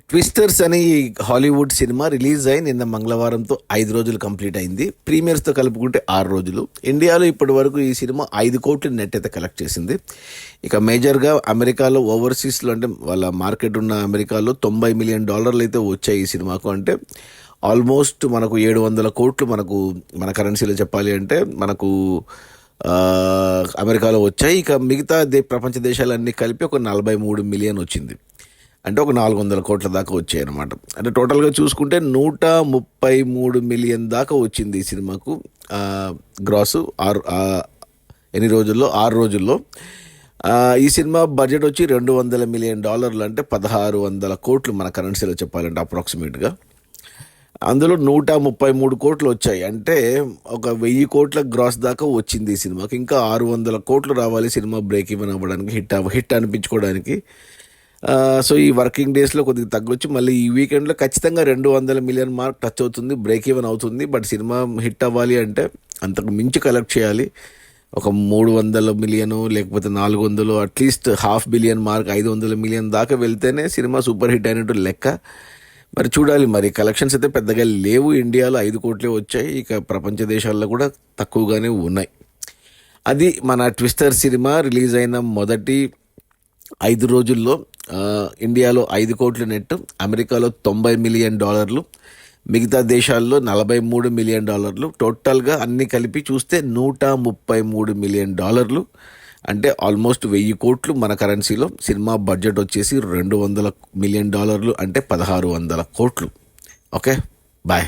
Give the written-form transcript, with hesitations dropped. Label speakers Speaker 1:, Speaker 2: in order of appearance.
Speaker 1: Twisters అనే ఈ Hollywood cinema release అయి నిన్న మంగళవారంతో 5 రోజులు కంప్లీట్ అయింది. ప్రీమియర్స్తో కలుపుకుంటే 6 రోజులు. ఇండియాలో ఇప్పటి వరకు ఈ సినిమా 5 కోట్ల నెట్ అయితే కలెక్ట్ చేసింది. ఇక మేజర్గా అమెరికాలో ఓవర్సీస్లో అంటే వాళ్ళ మార్కెట్ ఉన్న అమెరికాలో $90 మిలియన్ అయితే వచ్చాయి ఈ సినిమాకు. అంటే ఆల్మోస్ట్ మనకు 700 కోట్లు మన కరెన్సీలో చెప్పాలి అంటే మనకు అమెరికాలో వచ్చాయి. ఇక మిగతా ప్రపంచ దేశాలన్నీ కలిపి ఒక 43 మిలియన్ వచ్చింది. అంటే ఒక 400 కోట్ల దాకా వచ్చాయి అనమాట. అంటే టోటల్గా చూసుకుంటే 133 మిలియన్ దాకా వచ్చింది ఈ సినిమాకు గ్రాసు ఎన్ని రోజుల్లో 6 రోజుల్లో. ఈ సినిమా బడ్జెట్ వచ్చి $200 మిలియన్, అంటే 1600 కోట్లు మన కరెన్సీలో చెప్పాలంటే అప్రాక్సిమేట్గా. అందులో 133 కోట్లు వచ్చాయి. అంటే ఒక 1000 కోట్ల గ్రాస్ దాకా వచ్చింది ఈ సినిమాకి. ఇంకా 600 కోట్లు రావాలి సినిమా బ్రేక్ ఈవెన్ అవ్వడానికి, హిట్ అనిపించుకోవడానికి. సో ఈ వర్కింగ్ డేస్లో కొద్దిగా తగ్గొచ్చు. మళ్ళీ ఈ వీకెండ్లో ఖచ్చితంగా 200 మిలియన్ మార్క్ టచ్ అవుతుంది, బ్రేక్ ఈవెన్ అవుతుంది. బట్ సినిమా హిట్ అవ్వాలి అంటే అంతకు మించి కలెక్ట్ చేయాలి. ఒక 300 మిలియను లేకపోతే 400, అట్లీస్ట్ $500 మిలియన్ మార్క్ 500 మిలియన్ దాకా వెళ్తేనే సినిమా సూపర్ హిట్ అయినట్టు లెక్క. మరి చూడాలి. మరి కలెక్షన్స్ అయితే పెద్దగా లేవు. ఇండియాలో 5 కోట్లే వచ్చాయి. ఇక ప్రపంచ దేశాల్లో కూడా తక్కువగానే ఉన్నాయి. అది మన ట్విస్టర్ సినిమా రిలీజ్ అయిన మొదటి 5 రోజుల్లో ఇండియాలో 5 కోట్ల నెట్, అమెరికాలో $90 మిలియన్, మిగతా దేశాల్లో $43 మిలియన్. టోటల్గా అన్ని కలిపి చూస్తే $133 మిలియన్. అంటే ఆల్మోస్ట్ 1000 కోట్లు మన కరెన్సీలో. సినిమా బడ్జెట్ వచ్చేసి $200 మిలియన్, అంటే 1600 కోట్లు. Okay, bye.